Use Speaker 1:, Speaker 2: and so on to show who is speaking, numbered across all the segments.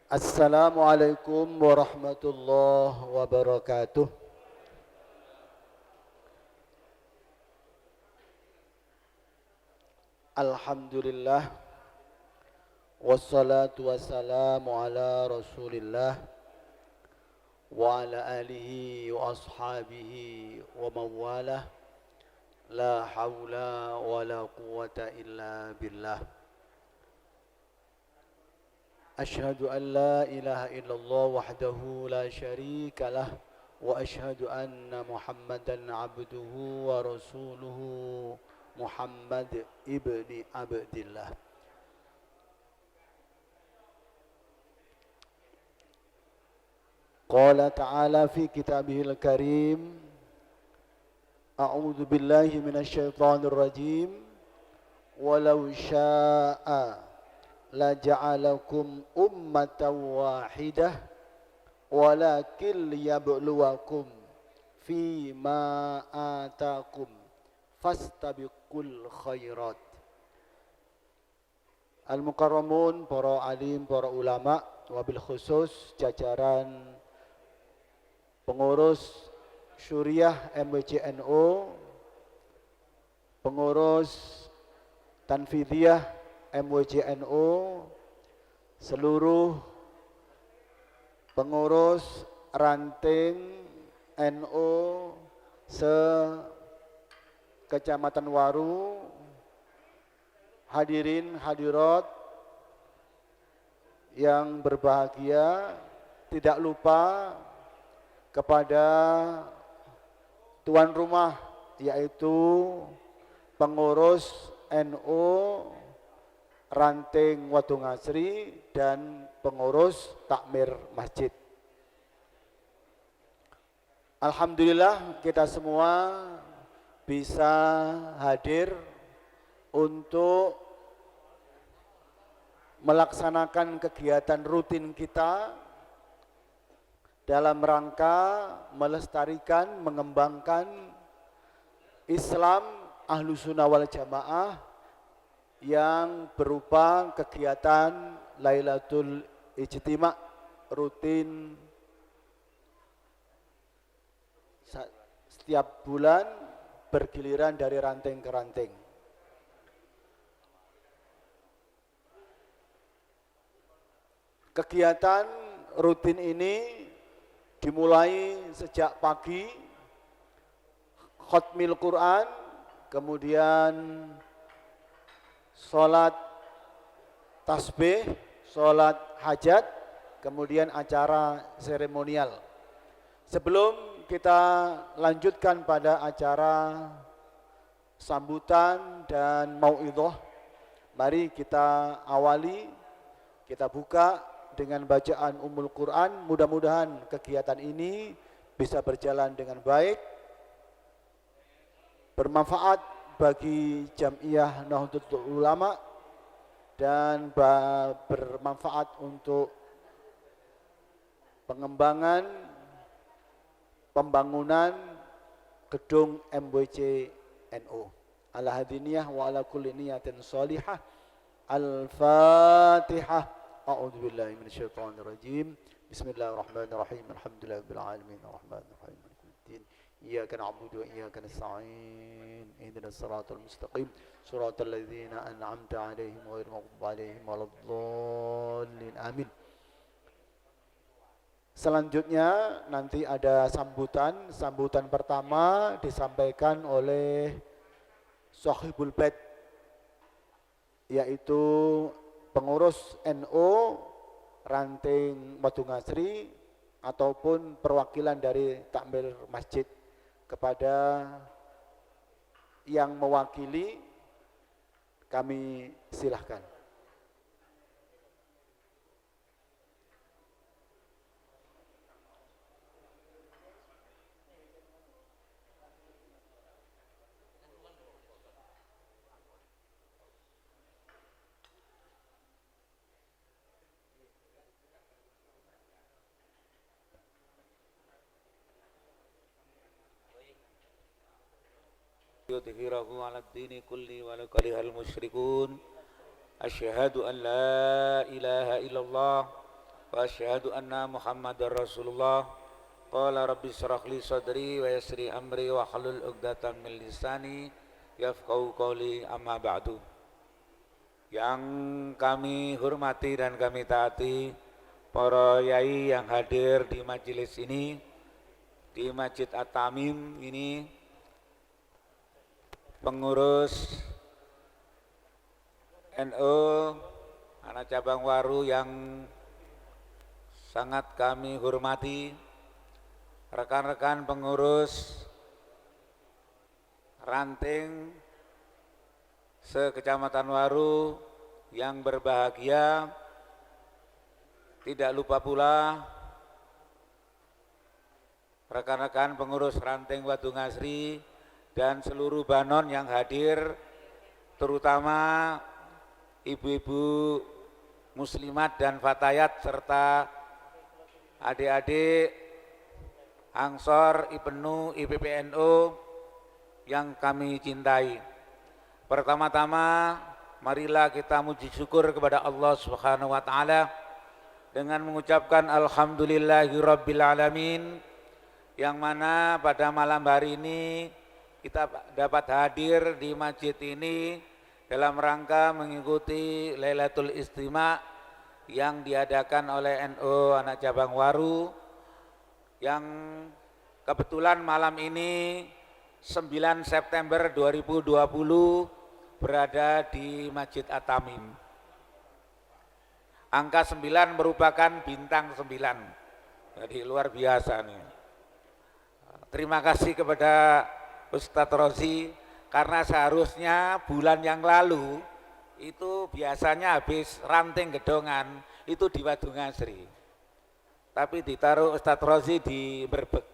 Speaker 1: Assalamualaikum warahmatullahi wabarakatuh. Alhamdulillah wassalatu wassalamu ala Rasulillah wa ala alihi wa ashabihi wa mawalah. La haula wa la quwata illa billah. Ashhadu an la ilaha illallah wahdahu la syarika lah wa ashhadu anna Muhammadan abduhu wa rasuluhu Muhammad ibni Abdillah. Qala ta'ala fi kitabihil karim, a'udzu billahi minasy syaithanir rajim, walau syaa la ja'alakum ummatan wahidah walakin liyabluwakum fima atakum fastabiqul khairat. Al-mukarramun, para alim, para ulama, wabil khusus jajaran pengurus Syuriah MWCNO, pengurus Tanfidiyah MWCNO, seluruh pengurus ranting NO se-Kecamatan Waru, hadirin hadirat yang berbahagia, tidak lupa kepada tuan rumah yaitu pengurus NO Ranting Watu Ngasri dan pengurus takmir masjid. Alhamdulillah kita semua bisa hadir untuk melaksanakan kegiatan rutin kita dalam rangka melestarikan, mengembangkan Islam Ahlussunnah wal Jamaah yang berupa kegiatan Lailatul Ijtima' rutin setiap bulan bergiliran dari ranting ke ranting. Kegiatan rutin ini dimulai sejak pagi, khatmil Quran, kemudian sholat tasbih, sholat hajat, kemudian acara seremonial. Sebelum kita lanjutkan pada acara sambutan dan mau'idhah, mari kita awali, kita buka dengan bacaan Ummul Quran. Mudah-mudahan kegiatan ini bisa berjalan dengan baik, bermanfaat bagi Jam'iyah Nahdlatul Ulama dan bermanfaat untuk pengembangan pembangunan gedung MWC NU. Ala hadiniyah wa ala kulli niyatin salihah. Al-Fatihah. A'udzu billahi minasyaitonir rajim. Bismillahirrahmanirrahim. Alhamdulillahirabbil alamin arrahmanir rahim maliki yaumiddin. Iyyaka na'budu wa iyyaka nasta'in. Ihdinas siratal mustaqim. Shiratal ladzina an'amta 'alaihim ghairil maghdubi 'alaihim waladdallin. Amin. Selanjutnya nanti ada sambutan. Sambutan pertama disampaikan oleh Shahibul Bait, yaitu pengurus NO Ranting Watu Ngasri ataupun perwakilan dari takmir masjid. Kepada yang mewakili kami silahkan.
Speaker 2: يظهره على الدين كله ولو كره المشركون. أشهد أن لا إله إلا الله وأشهد أن محمد رسول الله قال ربي اشرح لي صدري ويسر لي أمري واحلل عقدة من لساني yafqahu qouli amma ba'du. Yang kami hormati dan kami taati para yai yang hadir di majelis ini, di Masjid At-Tamim ini, pengurus NU anak cabang Waru yang sangat kami hormati, rekan-rekan pengurus ranting se-Kecamatan Waru yang berbahagia, tidak lupa pula rekan-rekan pengurus ranting Wadungasri dan seluruh banon yang hadir, terutama ibu-ibu muslimat dan fatayat serta adik-adik Ansor, IPNU, IPPNU yang kami cintai. Pertama-tama marilah kita muji syukur kepada Allah Subhanahu wa taala dengan mengucapkan alhamdulillahirabbil alamin, yang mana pada malam hari ini kita dapat hadir di masjid ini dalam rangka mengikuti Lailatul Istima yang diadakan oleh NU anak cabang Waru, yang kebetulan malam ini 9 September 2020 berada di Masjid At-Tamim. Angka 9 merupakan bintang 9. Jadi luar biasa nih. Terima kasih kepada Ustadz Rozi, karena seharusnya bulan yang lalu itu biasanya habis ranting gedongan itu di Wadungasri. Tapi ditaruh Ustadz Rozi di Brebek.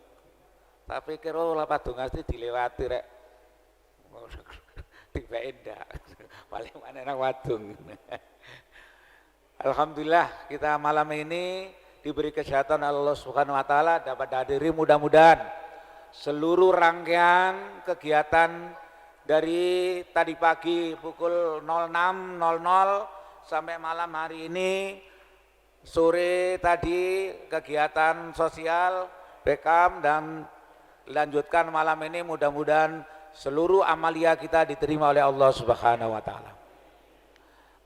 Speaker 2: Tapi kira lah Wadungasri dilewati rek. Tiba endak. Paling mana nang Wadung. Alhamdulillah kita malam ini diberi kesehatan Allah Subhanahu wa taala dapat hadiri, mudah-mudahan seluruh rangkaian kegiatan dari tadi pagi pukul 06.00 sampai malam hari ini, sore tadi kegiatan sosial Bekam, dan lanjutkan malam ini, mudah-mudahan seluruh amalia kita diterima oleh Allah Subhanahu wa taala.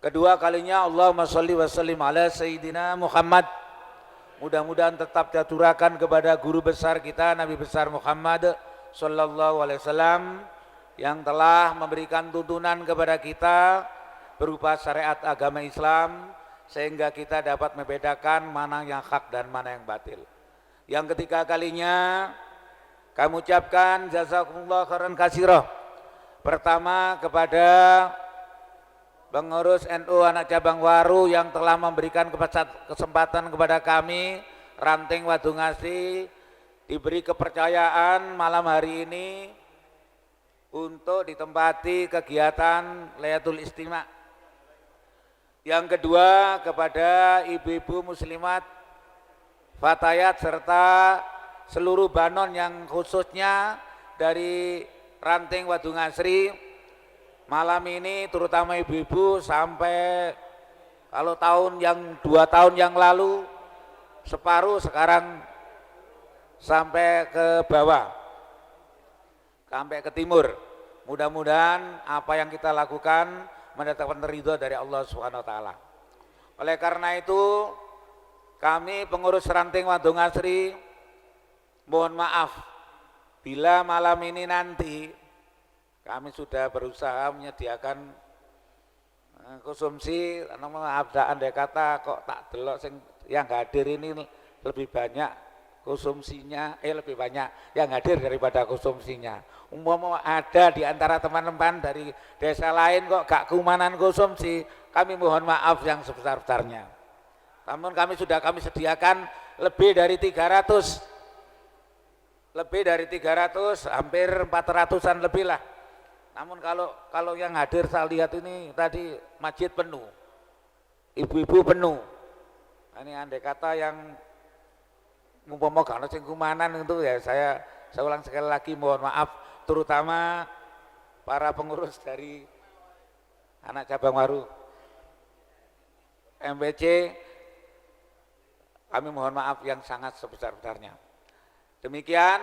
Speaker 2: Kedua kalinya Allahumma sholli wa sallim ala Sayyidina Muhammad. Mudah-mudahan tetap diaturakan kepada guru besar kita Nabi besar Muhammad sallallahu alaihi wasallam yang telah memberikan tuntunan kepada kita berupa syariat agama Islam sehingga kita dapat membedakan mana yang hak dan mana yang batil. Yang ketiga kalinya kami ucapkan jazakumullah khairan katsirah. Pertama kepada pengurus NU anak cabang Waru yang telah memberikan kesempatan kepada kami ranting Wadungasri diberi kepercayaan malam hari ini untuk ditempati kegiatan Lailatul Istima. Yang kedua kepada ibu-ibu muslimat, fatayat serta seluruh banon yang khususnya dari ranting Wadungasri malam ini, terutama ibu-ibu, sampai kalau tahun yang 2 tahun yang lalu separuh, sekarang sampai ke bawah, sampai ke timur. Mudah-mudahan apa yang kita lakukan mendatangkan ridho dari Allah Subhanahu wa taala. Oleh karena itu kami pengurus ranting Wadungasri mohon maaf bila malam ini nanti kami sudah berusaha menyediakan konsumsi, maaf andai kata kok tak delok yang hadir ini lebih banyak konsumsinya, lebih banyak yang hadir daripada konsumsinya. Umpama ada di antara teman-teman dari desa lain kok gak keumanan konsumsi, kami mohon maaf yang sebesar-besarnya. Namun kami sudah sediakan lebih dari 300, hampir 400-an lebih lah. Namun kalau yang hadir saya lihat ini tadi masjid penuh, ibu-ibu penuh. Ini andai kata yang mumpama kalau sing kumanan itu ya saya ulang sekali lagi mohon maaf, terutama para pengurus dari anak cabang Waru MPC Kami mohon maaf yang sangat sebesar-besarnya. Demikian,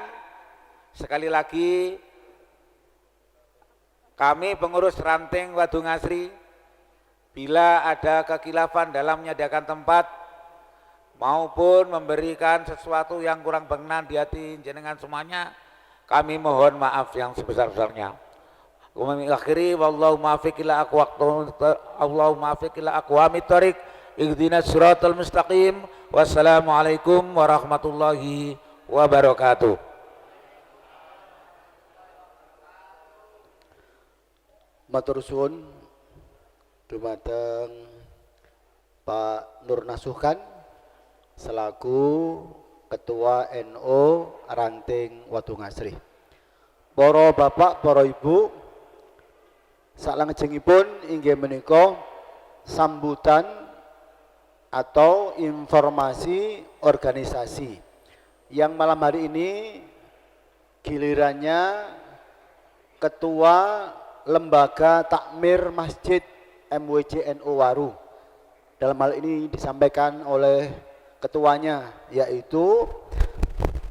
Speaker 2: sekali lagi kami pengurus ranting Wadu Ngasri, bila ada kekhilafan dalam menyediakan tempat maupun memberikan sesuatu yang kurang berkenan di hati jenengan semuanya, kami mohon maaf yang sebesar-besarnya. Akhiri wallahu muwaffiq ila aqwamit thoriq ihdinas siratal mustaqim. Wassalamualaikum warahmatullahi wabarakatuh.
Speaker 1: Matur suwun dumateng Pak Nur Nasuhan selaku Ketua NU Ranting Wadu Ngasri. Para bapak, para ibu, salajengipun inggih menika sambutan atau informasi organisasi yang malam hari ini gilirannya Ketua Lembaga Takmir Masjid MWC NU Waru. Dalam hal ini disampaikan oleh ketuanya, yaitu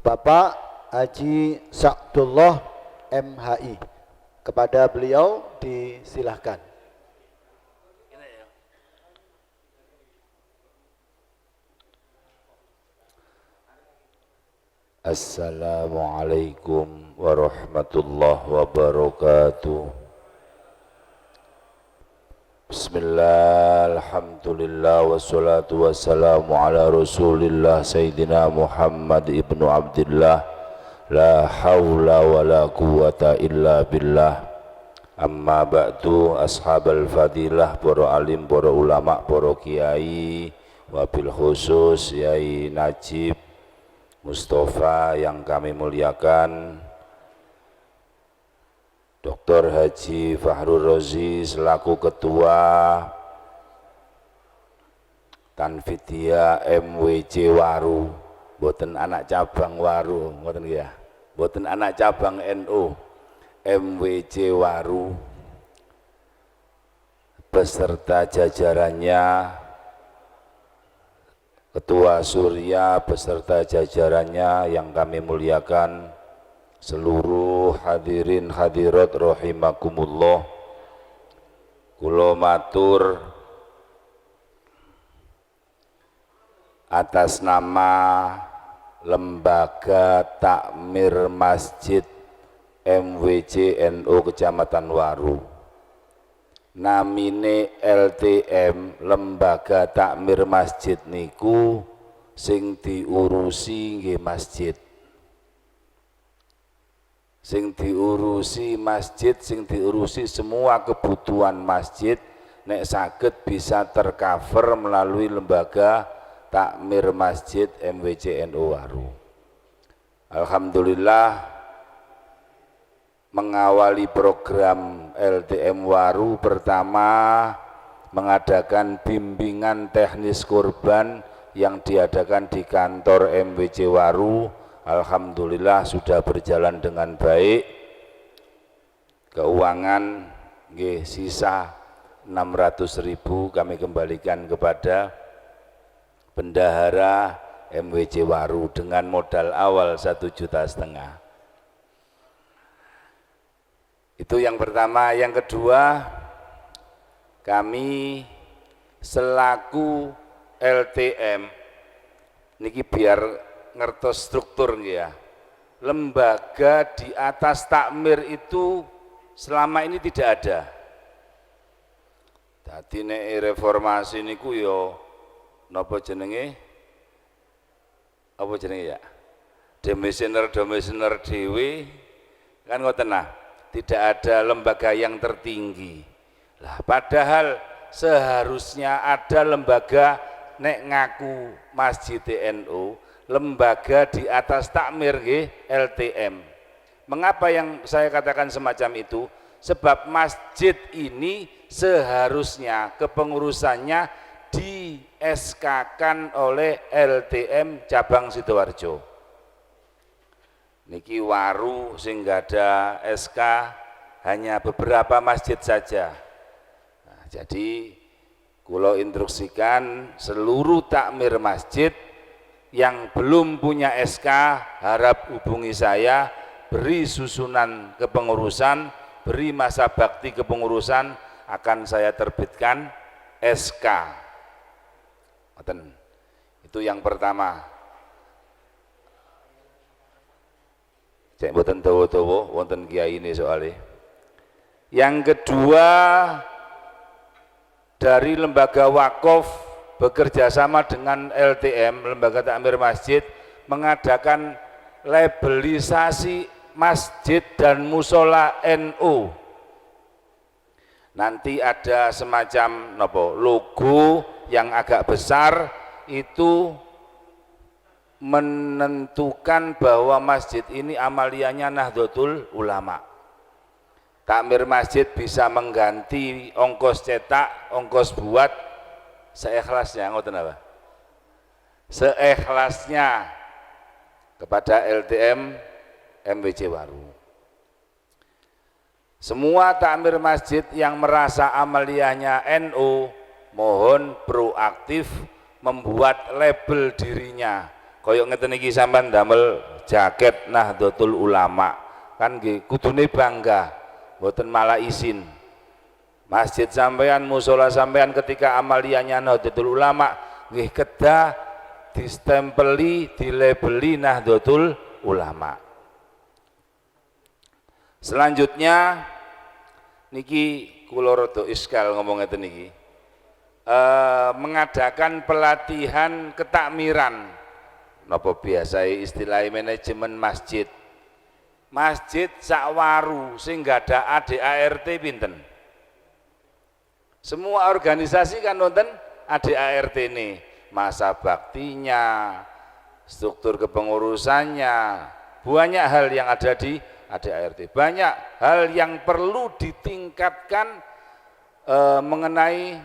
Speaker 1: Bapak Haji Sa'dullah MHI. Kepada beliau disilahkan.
Speaker 3: Assalamualaikum warahmatullahi wabarakatuh. Bismillah, alhamdulillah, wassalatu wassalamu ala rasulillah Sayyidina Muhammad ibnu Abdillah. La hawla wa la quwata illa billah. Amma ba'du, ashabal fadilah, para alim, para ulama, para kiai, wabil khusus Yai Najib Mustafa yang kami muliakan, Dr. Haji Fahrul Razi selaku Ketua Tanfidiyah MWC Waru, boten anak cabang Waru, boten ya, boten anak cabang NU, MWC Waru, beserta jajarannya, Ketua Surya beserta jajarannya yang kami muliakan, seluruh hadirin hadirat rahimakumullah. Kula matur atas nama Lembaga Takmir Masjid MWC NU Kecamatan Waru, namine LTM, Lembaga Takmir Masjid niku sing diurusi nggih masjid, sing diurusi masjid, sing diurusi semua kebutuhan masjid, nek saged bisa tercover melalui Lembaga Takmir Masjid MWC NU Waru. Alhamdulillah, mengawali program LTM Waru pertama mengadakan bimbingan teknis kurban yang diadakan di kantor MWC Waru. Alhamdulillah sudah berjalan dengan baik. Keuangan nggih sisa 600.000 kami kembalikan kepada bendahara MWC Waru dengan modal awal 1,5 juta. Itu yang pertama. Yang kedua, kami selaku LTM niki biar ngertos struktur ya. Lembaga di atas takmir itu selama ini tidak ada. Dadi nek reformasi niku yo napa jenenge? Apa jenenge ya? Demissioner dhewe kan ngoten nah. Tidak ada lembaga yang tertinggi. Lah padahal seharusnya ada lembaga nek ngaku Masjid NU, lembaga di atas takmir nggih LTM. Mengapa yang saya katakan semacam itu? Sebab masjid ini seharusnya kepengurusannya di SK-kan oleh LTM cabang Sidoarjo. Niki Waru sing nggak ada SK hanya beberapa masjid saja. Nah, jadi kula instruksikan seluruh takmir masjid yang belum punya SK harap hubungi saya, beri susunan kepengurusan, beri masa bakti kepengurusan, akan saya terbitkan SK. Itu yang pertama. Cek boten dawa-dawa wonten kiai ini soalnya. Yang kedua, dari lembaga wakaf bekerja sama dengan LTM, Lembaga Takmir Masjid, mengadakan labelisasi masjid dan musola NU. Nanti ada semacam logo yang agak besar, itu menentukan bahwa masjid ini amaliyahnya Nahdlatul Ulama. Takmir masjid bisa mengganti ongkos cetak, ongkos buat seikhlasnya, ngoten apa? Seikhlasnya kepada LTM MWC Waru. Semua takmir masjid yang merasa amaliyahnya NU mohon proaktif membuat label dirinya. Koyok ngeten iki sampean damel jaket Nahdlatul Ulama, kan nggih kudune bangga. Mboten malah izin. Masjid sampean, musola sampean ketika amaliyahnya Nahdlatul Ulama nggih kedah distempeli, dilabeli Nahdlatul Ulama. Selanjutnya niki kula rada iskal ngomong ngeten niki. Mengadakan pelatihan ketakmiran. Napa biasa istilah manajemen masjid. Masjid sakwaru sing gak ada ADART pinten. Semua organisasi kan nonton ADART ini, masa baktinya, struktur kepengurusannya, banyak hal yang ada di ADART. Banyak hal yang perlu ditingkatkan mengenai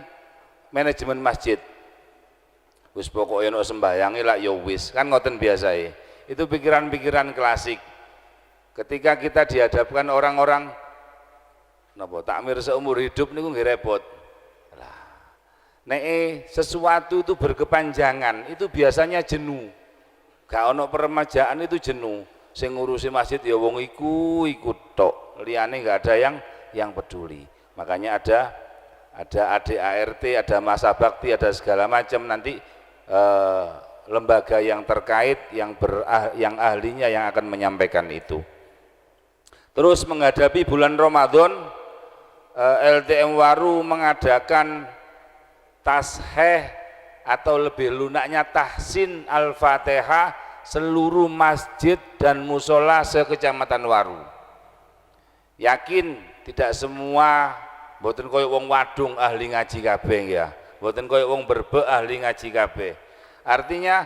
Speaker 3: manajemen masjid. Wis pokoknya no sembayangi lah ya wis, kan ngoten biasa ya. Itu pikiran-pikiran klasik. Ketika kita dihadapkan orang-orang takmir seumur hidup niku nggih repot. Nek sesuatu itu berkepanjangan itu biasanya jenuh. Gak ono peremajaan itu jenuh. Sing ngurusi masjid ya wong iku tok. Liyane gak ada yang peduli. Makanya ada ADART, ada masa bakti, ada segala macam nanti lembaga yang terkait yang ahlinya yang akan menyampaikan itu. Terus menghadapi bulan Ramadan, LTM Waru mengadakan tasheh atau lebih lunaknya tahsin Al-Fatihah seluruh masjid dan musola sekecamatan Waru. Yakin tidak semua mboten koyo wong Wadung ahli ngaji kabeh ya, mboten koyo wong Brebek ahli ngaji kabeh. Artinya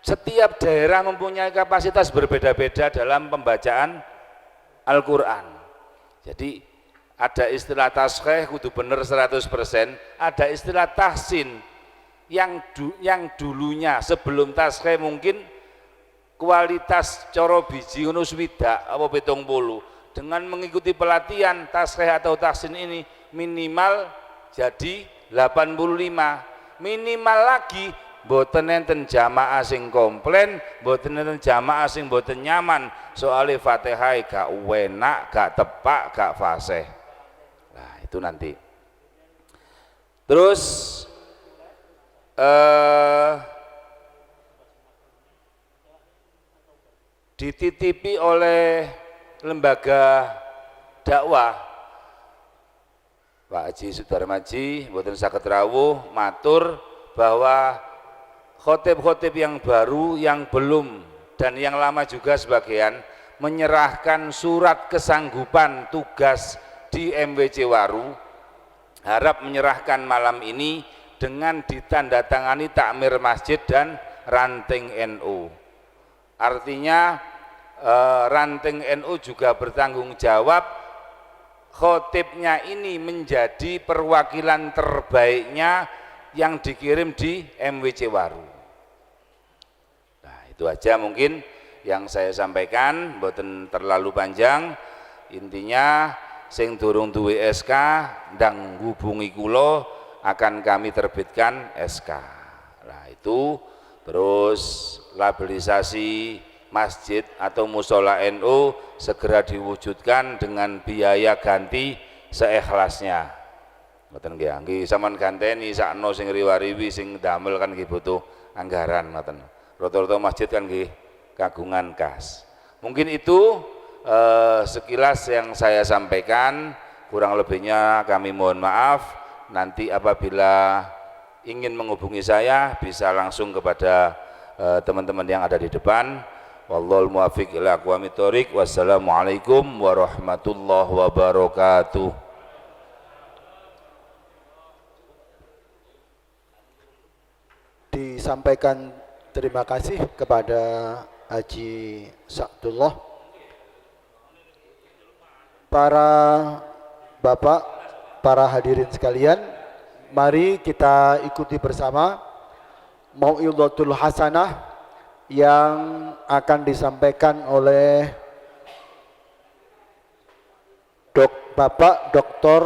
Speaker 3: setiap daerah mempunyai kapasitas berbeda-beda dalam pembacaan Al-Quran. Jadi ada istilah tasheh kudu bener 100%, ada istilah tahsin yang dulunya sebelum tasheh mungkin kualitas coro biji ngono swidak apa 70. Dengan mengikuti pelatihan tasheh atau tahsin ini minimal jadi 85. Minimal lagi mboten enten jamaah sing komplain, mboten enten jamaah sing mboten nyaman soalnya Fatihah gak enak, gak tepak, gak fasih. Nah, itu nanti. Terus dititipi oleh lembaga dakwah Pak Haji Sudarmaji mboten saged rawuh matur bahwa khotib-khotib yang baru, yang belum dan yang lama juga sebagian menyerahkan surat kesanggupan tugas di MWC Waru, harap menyerahkan malam ini dengan ditandatangani takmir masjid dan ranting NU. Artinya ranting NU juga bertanggung jawab khotibnya ini menjadi perwakilan terbaiknya yang dikirim di MWC Waru. Itu aja mungkin yang saya sampaikan, mboten terlalu panjang. Intinya sing durung duwe SK ndang hubungi kula akan kami terbitkan SK. Nah, itu Terus labelisasi masjid atau musola NU segera diwujudkan dengan biaya ganti seikhlasnya. Ngoten nggih, nggih sampean ganteni sakno sing riwariwi sing damel kan nggih butuh anggaran ngoten. Rata-rata masjid kan nggih kagungan kas. Mungkin itu sekilas yang saya sampaikan, kurang lebihnya kami mohon maaf. Nanti apabila ingin menghubungi saya bisa langsung kepada teman-teman yang ada di depan. Wallahul muwaffiq ila aqwamit thoriq. Wassalamualaikum warahmatullahi wabarakatuh.
Speaker 1: Disampaikan terima kasih kepada Haji Sa'dullah. Para bapak, para hadirin sekalian, mari kita ikuti bersama Mau'izatul Hasanah yang akan disampaikan oleh Bapak Dr.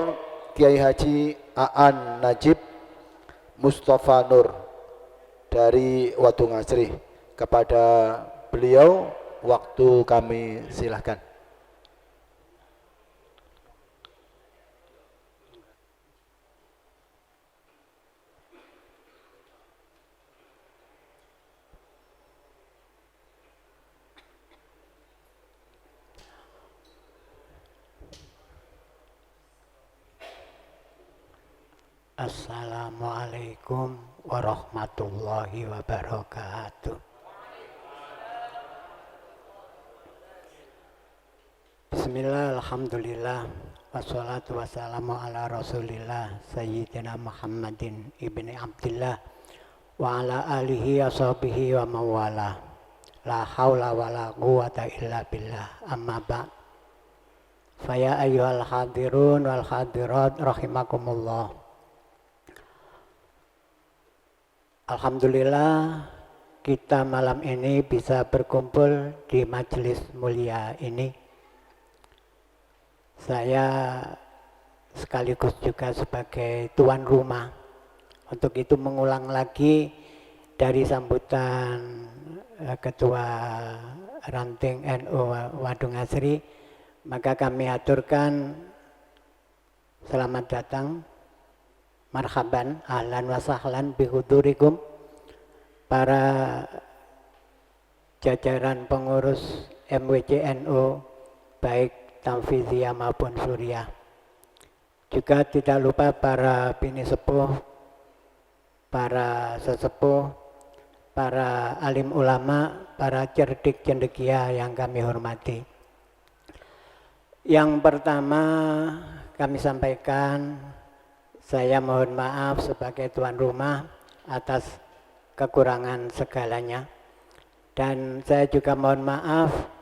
Speaker 1: Kiai Haji Aan Najib Mustafa Nur dari Watu Ngasri. Kepada beliau waktu kami silahkan.
Speaker 4: Assalamualaikum warahmatullahi wabarakatuh. Bismillah, alhamdulillah, wassalatu wassalamu ala rasulillah Sayyidina Muhammadin ibni Abdillah wa ala alihi ashabihi wa mawala. La hawla wa la quwata illa billah, amma ba'd. Faya ayyuhal hadirun wal hadirat rahimakumullah. Alhamdulillah kita malam ini bisa berkumpul di majelis mulia ini. Saya sekaligus juga sebagai tuan rumah. Untuk itu mengulang lagi dari sambutan Ketua Ranting NU Watu Ngasri, maka kami aturkan selamat datang, marhaban, ahlan wa sahlan bihudurikum, para jajaran pengurus MWCNU baik Tanfidhiyah maupun Suriah. Juga tidak lupa para bini sepuh, para sesepuh, para alim ulama, para cerdik cendekia yang kami hormati. Yang pertama kami sampaikan, saya mohon maaf sebagai tuan rumah atas kekurangan segalanya. Dan saya juga mohon maaf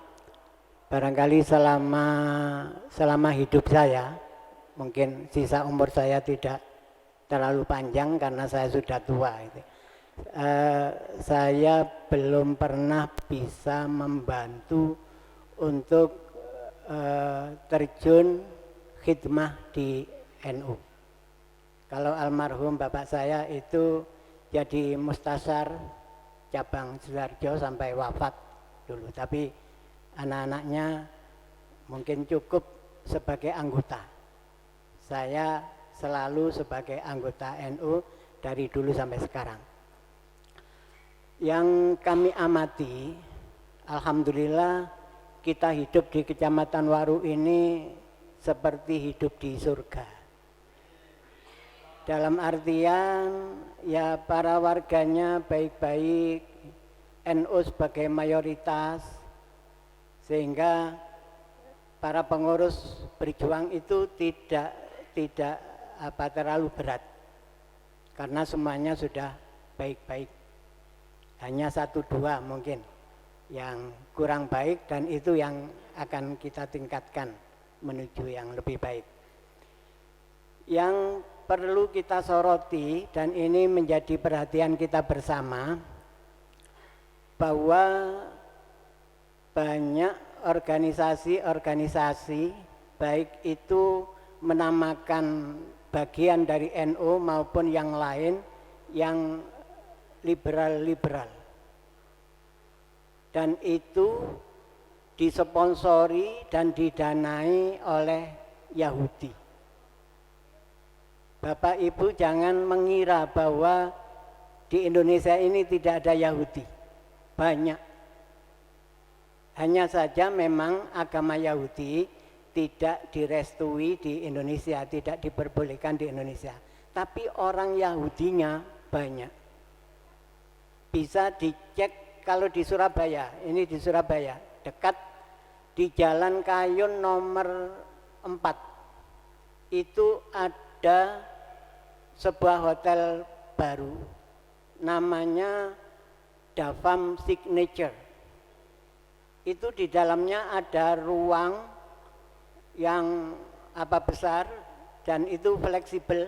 Speaker 4: barangkali selama hidup saya, mungkin sisa umur saya tidak terlalu panjang karena saya sudah tua. Saya belum pernah bisa membantu untuk terjun khidmah di NU. Kalau almarhum bapak saya itu jadi mustasyar cabang Sidoarjo sampai wafat dulu, tapi anak-anaknya mungkin cukup sebagai anggota. Saya selalu sebagai anggota NU dari dulu sampai sekarang. Yang kami amati, alhamdulillah kita hidup di Kecamatan Waru ini seperti hidup di surga. Dalam artian ya para warganya baik-baik, NU sebagai mayoritas, sehingga para pengurus berjuang itu tidak terlalu berat karena semuanya sudah baik-baik. Hanya 1-2 mungkin yang kurang baik, dan itu yang akan kita tingkatkan menuju yang lebih baik. Yang perlu kita soroti, dan ini menjadi perhatian kita bersama, bahwa banyak organisasi-organisasi baik itu menamakan bagian dari NU maupun yang lain yang liberal-liberal. dan itu disponsori dan didanai oleh Yahudi. Bapak Ibu jangan mengira bahwa di Indonesia ini tidak ada Yahudi. Banyak. Hanya saja memang agama Yahudi tidak direstui di Indonesia, tidak diperbolehkan di Indonesia. Tapi orang Yahudinya banyak. Bisa dicek kalau di Surabaya, ini di Surabaya, dekat di Jalan Kayun nomor 4. Itu ada sebuah hotel baru, namanya Davam Signature. Itu di dalamnya ada ruang yang besar dan itu fleksibel,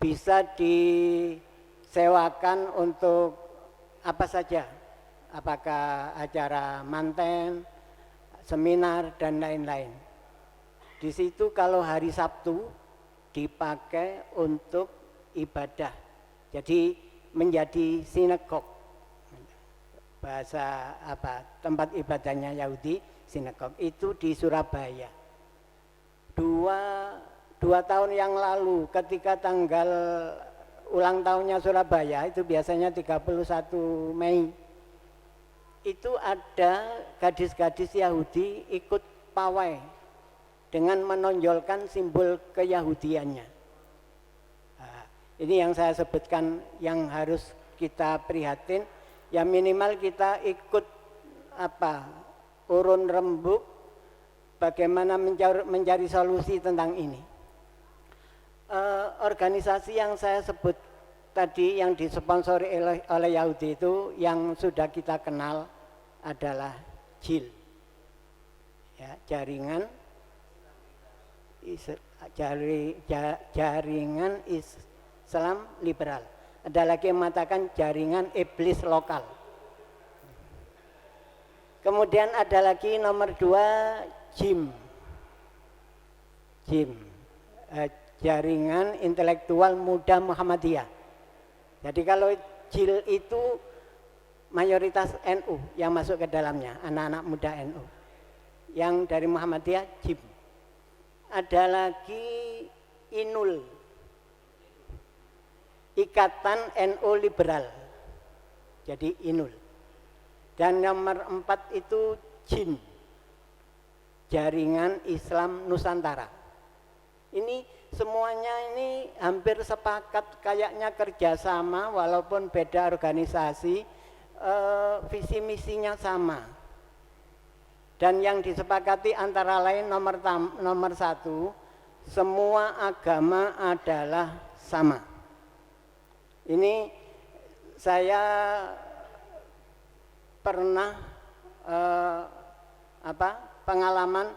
Speaker 4: bisa disewakan untuk apa saja, apakah acara manten, seminar dan lain-lain. Di situ kalau hari Sabtu dipakai untuk ibadah, jadi menjadi sinagog. Bahasa tempat ibadahnya Yahudi, sinagog. Itu di Surabaya. Dua tahun yang lalu ketika tanggal ulang tahunnya Surabaya, itu biasanya 31 Mei, itu ada gadis-gadis Yahudi ikut pawai dengan menonjolkan simbol keyahudiannya. Nah, ini yang saya sebutkan yang harus kita prihatin. Ya minimal kita ikut urun rembuk bagaimana mencari solusi tentang ini. Organisasi yang saya sebut tadi yang disponsori oleh Yahudi itu yang sudah kita kenal adalah JIL, ya, jaringan Islam liberal. Ada lagi yang mengatakan jaringan iblis lokal. Kemudian ada lagi nomor 2 JIM, jaringan intelektual muda Muhammadiyah. Jadi kalau JIL itu mayoritas NU yang masuk ke dalamnya, anak-anak muda NU. Yang dari Muhammadiyah JIM. Ada lagi INUL, Ikatan NU Liberal, jadi INUL. Dan nomor 4 itu JIN, Jaringan Islam Nusantara. Ini semuanya ini hampir sepakat kayaknya kerjasama walaupun beda organisasi, visi misinya sama. Dan yang disepakati antara lain nomor 1, semua agama adalah sama. Ini saya pernah pengalaman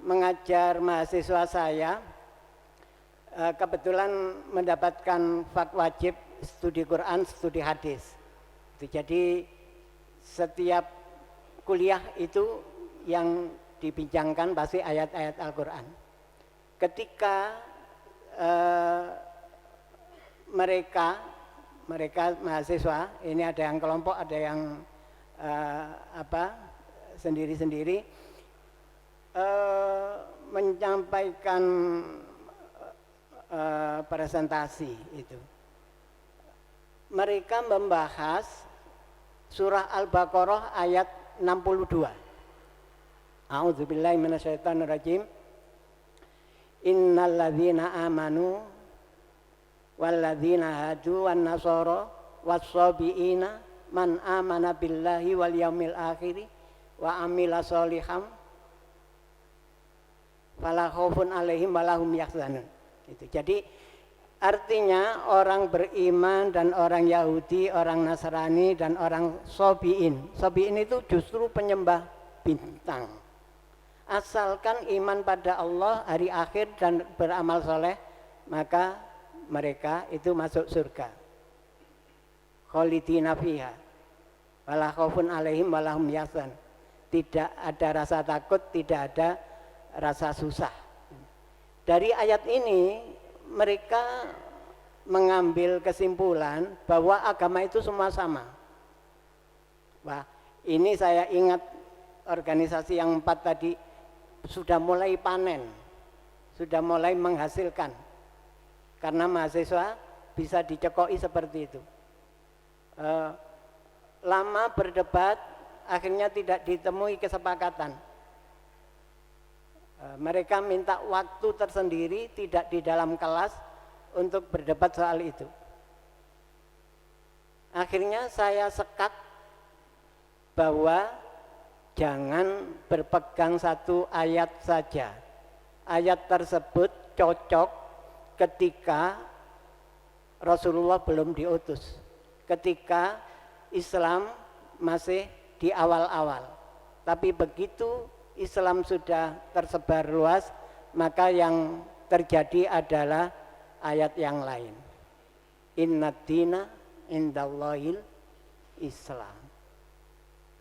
Speaker 4: mengajar mahasiswa saya, kebetulan mendapatkan fak wajib studi Quran, studi hadis. Jadi setiap kuliah itu yang dibincangkan pasti ayat-ayat Al-Quran. Ketika mereka mahasiswa, ini ada yang kelompok, ada yang sendiri-sendiri, menyampaikan presentasi itu. Mereka membahas surah Al-Baqarah ayat 62. A'udzubillahi minasyaitonirrajim. Innalladzina amanu walladzina hadu wan nasara was-sabiina man amana billahi wal yaumil akhir wa amila sholihan fala khaufun alaihim wa lahum yahzanun. Itu. Jadi artinya orang beriman dan orang Yahudi, orang Nasrani dan orang Sobiin. Sobiin itu justru penyembah bintang. Asalkan iman pada Allah, hari akhir dan beramal soleh, maka mereka itu masuk surga. Khalidina fiha wala khaufun alaihim wa lahum yahzan. Tidak ada rasa takut, tidak ada rasa susah. Dari ayat ini mereka mengambil kesimpulan bahwa agama itu semua sama. Wah, Ini saya ingat organisasi yang 4 tadi sudah mulai panen, sudah mulai menghasilkan, karena mahasiswa bisa dicekoki seperti itu. Lama berdebat, akhirnya tidak ditemui kesepakatan. Mereka minta waktu tersendiri, tidak di dalam kelas, untuk berdebat soal itu. Akhirnya saya sekat bahwa jangan berpegang satu ayat saja. Ayat tersebut cocok ketika Rasulullah belum diutus, ketika Islam masih di awal-awal. Tapi begitu Islam sudah tersebar luas, maka yang terjadi adalah ayat yang lain. Innad dina indallahil Islam.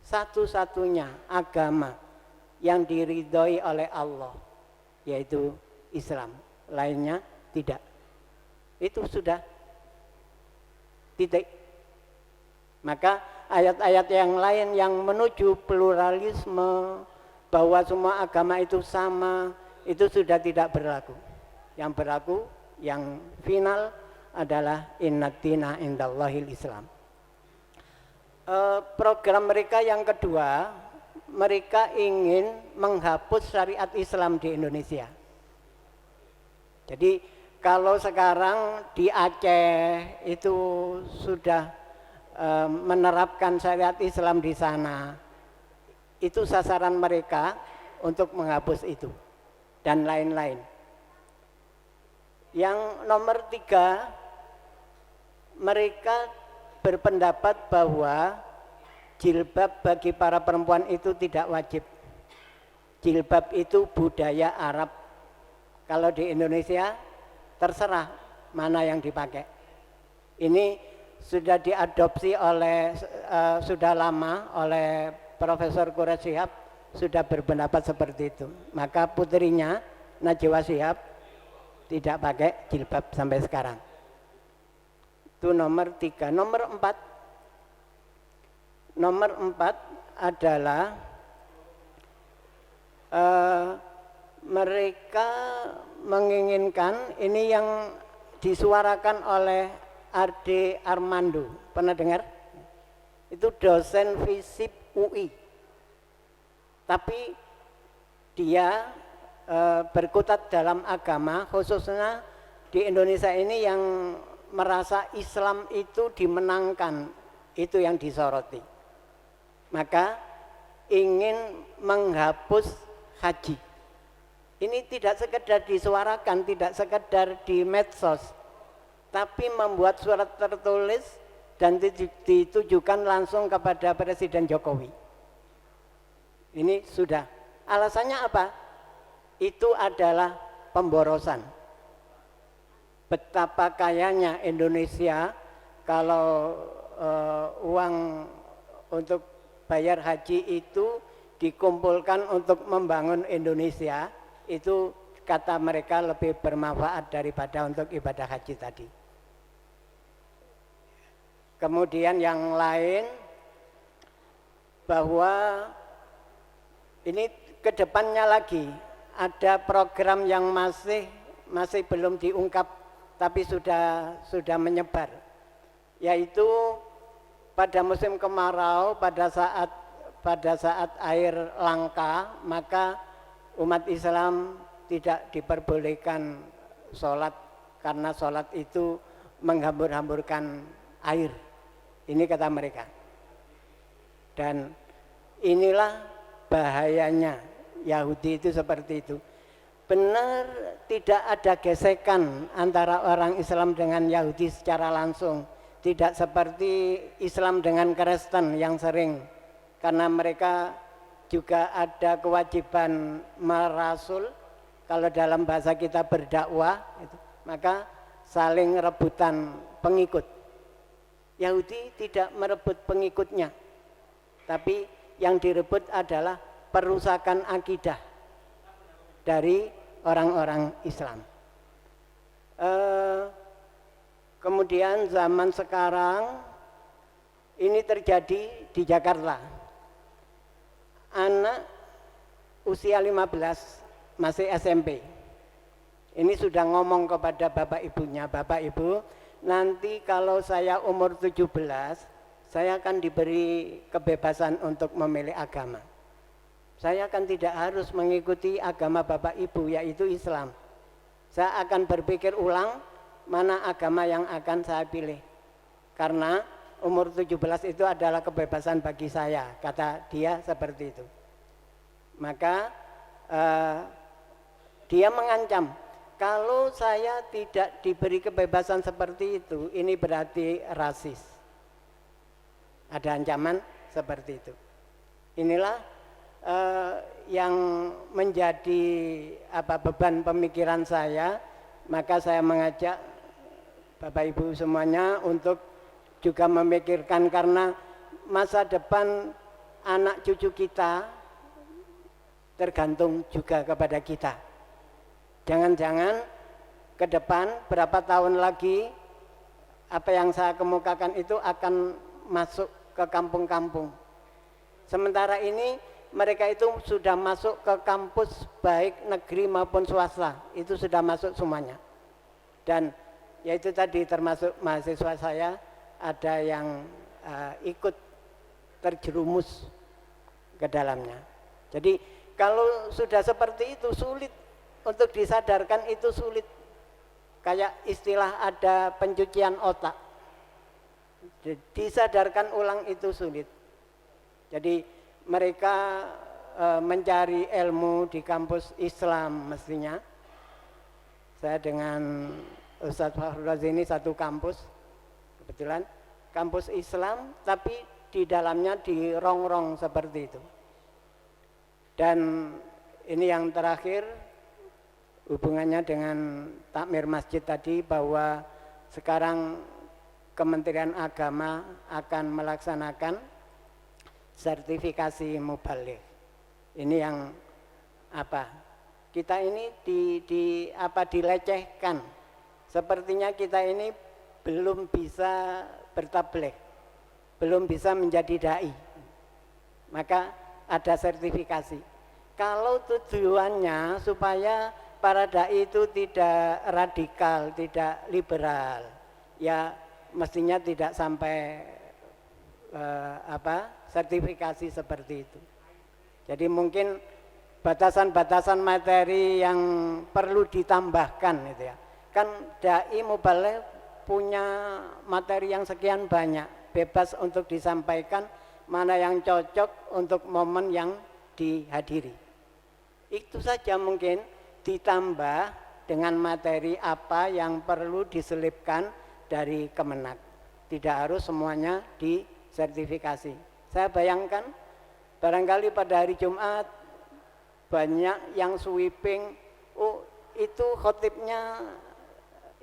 Speaker 4: Satu-satunya agama yang diridhoi oleh Allah yaitu Islam, lainnya tidak. Itu sudah titik. Maka ayat-ayat yang lain yang menuju pluralisme, bahwa semua agama itu sama, itu sudah tidak berlaku. Yang berlaku, yang final adalah innad dina indallahil Islam. Program mereka yang kedua, mereka ingin menghapus syariat Islam di Indonesia. Jadi kalau sekarang di Aceh itu sudah menerapkan syariat Islam di sana, itu sasaran mereka untuk menghapus itu dan lain-lain. Yang nomor 3, mereka berpendapat bahwa jilbab bagi para perempuan itu tidak wajib. Jilbab itu budaya Arab. Kalau di Indonesia terserah mana yang dipakai. Ini sudah diadopsi oleh sudah lama oleh Profesor Quraish Shihab, sudah berpendapat seperti itu. Maka putrinya Najwa Shihab tidak pakai jilbab sampai sekarang. Itu nomor 3. Nomor 4 adalah mereka menginginkan, ini yang disuarakan oleh Arde Armando, pernah dengar? Itu dosen FISIP UI, tapi dia berkutat dalam agama, khususnya di Indonesia ini yang merasa Islam itu dimenangkan, itu yang disoroti. Maka ingin menghapus haji. Ini tidak sekedar disuarakan, tidak sekedar di medsos, tapi membuat surat tertulis dan ditujukan langsung kepada Presiden Jokowi. Ini sudah. Alasannya apa? Itu adalah pemborosan. Betapa kayanya Indonesia kalau uang untuk bayar haji itu dikumpulkan untuk membangun Indonesia, itu kata mereka lebih bermanfaat daripada untuk ibadah haji tadi. Kemudian yang lain, bahwa ini kedepannya lagi ada program yang masih belum diungkap tapi sudah menyebar, yaitu pada musim kemarau, pada saat air langka, maka umat Islam tidak diperbolehkan sholat karena sholat itu menghambur-hamburkan air. Ini kata mereka. Dan inilah bahayanya Yahudi itu seperti itu. Benar tidak ada gesekan antara orang Islam dengan Yahudi secara langsung. Tidak seperti Islam dengan Kristen yang sering, karena mereka juga ada kewajiban merasul. Kalau dalam bahasa kita berdakwah, maka saling rebutan pengikut. Yahudi tidak merebut pengikutnya, tapi yang direbut adalah perusakan akidah dari orang-orang Islam. Kemudian zaman sekarang ini terjadi di Jakarta. anak usia 15 masih SMP. Ini sudah ngomong kepada bapak ibunya, bapak ibu, nanti kalau saya umur 17, saya akan diberi kebebasan untuk memilih agama. Saya akan tidak harus mengikuti agama bapak ibu, yaitu Islam. Saya akan berpikir ulang mana agama yang akan saya pilih. Karena umur 17 itu adalah kebebasan bagi saya, kata dia seperti itu. Maka dia mengancam, kalau saya tidak diberi kebebasan seperti itu, ini berarti rasis. Ada ancaman seperti itu. Inilah yang menjadi beban pemikiran saya. Maka saya mengajak Bapak Ibu semuanya untuk juga memikirkan, karena masa depan anak cucu kita tergantung juga kepada kita. Jangan-jangan ke depan berapa tahun lagi apa yang saya kemukakan itu akan masuk ke kampung-kampung. Sementara ini mereka itu sudah masuk ke kampus baik negeri maupun swasta, itu sudah masuk semuanya. Dan yaitu tadi termasuk mahasiswa saya ada yang ikut terjerumus ke dalamnya. Jadi kalau sudah seperti itu sulit untuk disadarkan, itu sulit. Kayak istilah ada pencucian otak. Disadarkan ulang itu sulit. Jadi mereka mencari ilmu di kampus Islam mestinya. Saya dengan Ustadz Fakhrul Razi ini satu kampus, kebetulan kampus Islam, tapi di dalamnya dirongrong seperti itu. Dan ini yang terakhir hubungannya dengan takmir masjid tadi, bahwa sekarang Kementerian Agama akan melaksanakan sertifikasi mubaligh. Ini yang kita ini dilecehkan. Sepertinya kita ini belum bisa bertabligh, belum bisa menjadi dai. Maka ada sertifikasi. Kalau tujuannya supaya para dai itu tidak radikal, tidak liberal, ya mestinya tidak sampai sertifikasi seperti itu. Jadi mungkin batasan-batasan materi yang perlu ditambahkan itu ya. Kan dai mubaligh punya materi yang sekian banyak, bebas untuk disampaikan mana yang cocok untuk momen yang dihadiri. Itu saja mungkin, ditambah dengan materi apa yang perlu diselipkan dari Kemenak. Tidak harus semuanya disertifikasi. Saya bayangkan barangkali pada hari Jumat banyak yang sweeping, itu khotibnya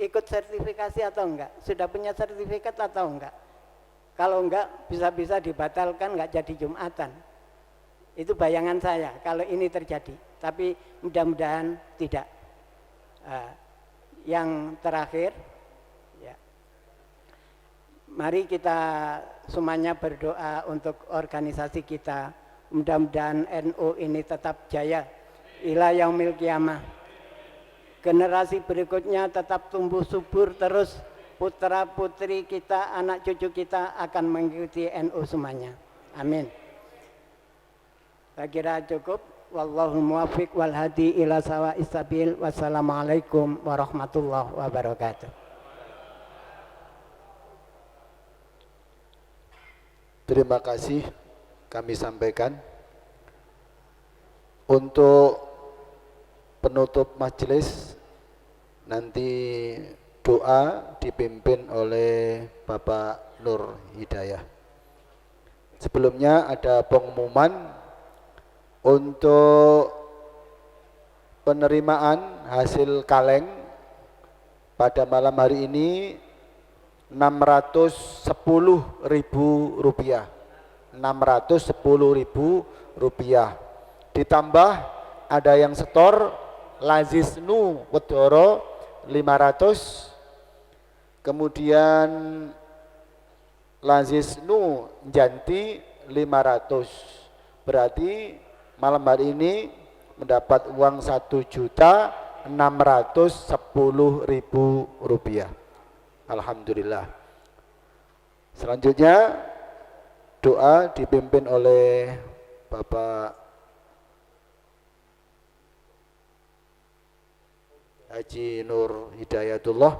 Speaker 4: ikut sertifikasi atau enggak? Sudah punya sertifikat atau enggak? Kalau enggak, bisa-bisa dibatalkan, enggak jadi Jumatan. Itu bayangan saya kalau ini terjadi, tapi mudah-mudahan tidak. Yang terakhir, ya, mari kita semuanya berdoa untuk organisasi kita. Mudah-mudahan NU ini tetap jaya ila yaumil qiyamah. Generasi berikutnya tetap tumbuh subur terus, putra putri kita, anak cucu kita akan mengikuti NU semuanya. Amin. Saya kira cukup. Wallahul muwaffiq wal hadi ila sawa'is sabil. Wassalamualaikum warahmatullahi wabarakatuh.
Speaker 1: Terima kasih kami sampaikan. Untuk penutup majelis nanti doa dipimpin oleh Bapak Nur Hidayah. Sebelumnya ada pengumuman untuk penerimaan hasil kaleng pada malam hari ini Rp610.000. Rp610.000. Ditambah ada yang setor Lazisnu Wedoro 500, kemudian Lazisnu Janti 500. Berarti malam hari ini mendapat uang 1.610.000 rupiah. Alhamdulillah. Selanjutnya doa dipimpin oleh Bapak Haji Nur Hidayatullah.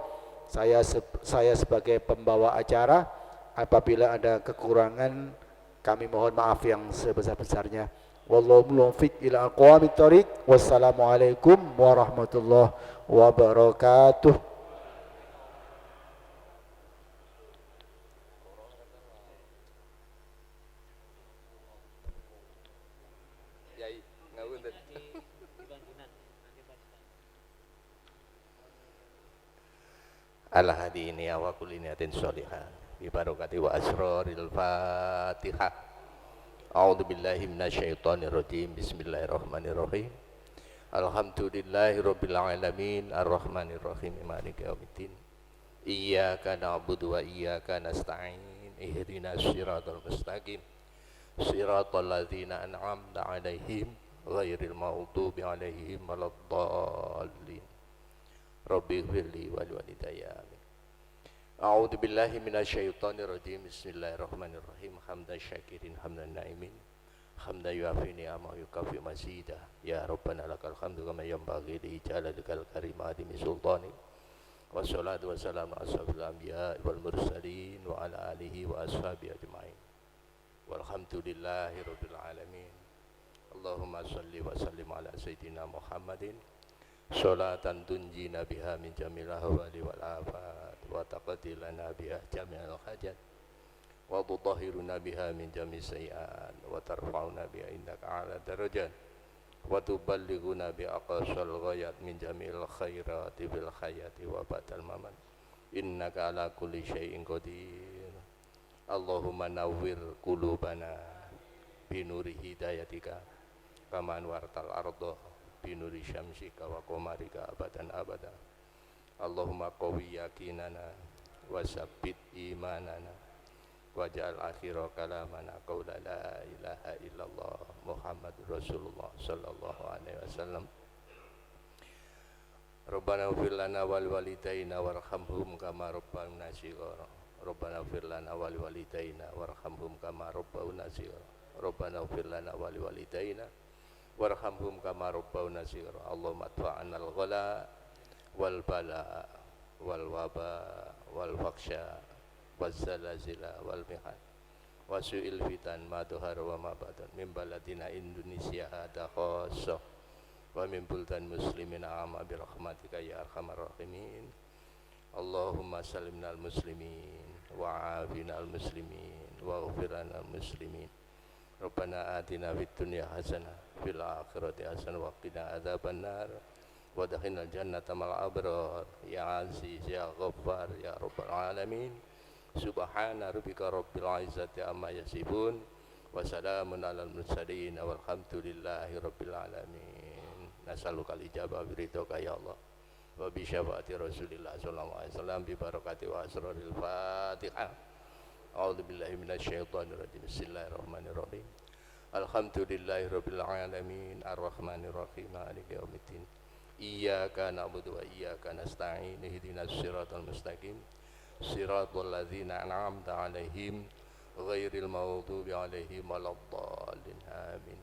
Speaker 1: Saya sebagai pembawa acara, apabila ada kekurangan kami mohon maaf yang sebesar-besarnya. Wallahu muwaffiq ila aqwamit thoriq. Wassalamualaikum warahmatullahi wabarakatuh.
Speaker 5: Al-hadini wa kulli niyatin sholihah bi barakati wa asraril Fatihah. A'udzu billahi minasyaitonir rajim. Bismillahirrahmanirrahim. Alhamdulillahirabbil alamin arrahmanir rahim maliki yaumiddin. Iyyaka na'budu wa iyyaka nasta'in. Ihdinas siratal mustaqim. Siratal ladzina an'amta 'alaihim ghairil maghdubi 'alaihim waladdallin. Rabbi firli wal walidayya amin. A'udzu billahi minasyaitonir rajim. Bismillahirrahmanirrahim. Hamdan syakirin hamdan na'imin. Hamdan yuafi ni'amahu yukafi mazidah. Ya Rabbana lakal hamdu kama yanbaghi li jalalikal karimati min sultani. Wassalatu wassalamu ala asyrafil anbiya wal mursalin wa ala alihi wa ashabihi ajmain. Walhamdulillahi rabbil alamin. Allahumma shalli wa sallim ala sayyidina Muhammadin sholatan tunjina biha min jamil ahwali wal afat wa taqdi lana biha jami'al hajat wa tutahhiruna biha min jami' sayyi'at wa tarfa'una biha indaka a'la darajat wa tuballighuna bi aqsal ghayat min jami'il khairati bil hayati wa ba'dal mamat innaka ala kulli syai'in qadir. Allahumma nawwir qulubana bi nuri hidayatika kama anwartal ardh binuri syamsika wa qamarika abadan abada. Allahumma qawi yakinana wa sabbit imanana waj'al akhira kalamana qaula la ilaha illallah Muhammadur Rasulullah sallallahu alaihi wasallam. Rabbana ighfir lana wal walidayna warhamhum kama rabbauna shighara. Rabbana ighfir lana wal walidayna warhamhum kama rabbauna shighara. Rabbana ighfir lana wal walidayna warhamhum kama rabbawna shighra. Allahumma adfa'na al-ghala wal bala wal waba wal faksha wal zalazila wal mihan wa su'il fitan ma dhahar wa ma batan min baladina Indonesia hada khassa wa min buldan muslimin amma bi rahmatika ya arhamar rahimin. Allahumma salimna al-muslimin wa afina al-muslimin wa ighfir lana al-muslimin. Rabbana atina fid dunya hasanah fil akhirati hasanah wa qina adzabannar wa adkhilnal jannata ma'al abrar ya aziz ya ghaffar ya rabbal alamin. Subhana rabbika rabbil izzati amma yasifun wa salamun alal mursalin walhamdulillahi rabbil alamin. Nas'alukal ijabah biridhoka ya Allah wa bi syafaati Rasulillah sallallahu alaihi wasallam bi barakati wa asraril Fatihah. A'udzu billahi minasyaitonir rajim. Bismillahirrahmanirrahim. Alhamdulillahirabbil alamin arrahmanir rahim maliki yaumiddin. Iyyaka na'budu wa iyyaka nasta'in. Ihdinas siratal mustaqim. Siratal ladzina an'amta 'alaihim ghairil maghdubi 'alaihim waladdallin. Amin.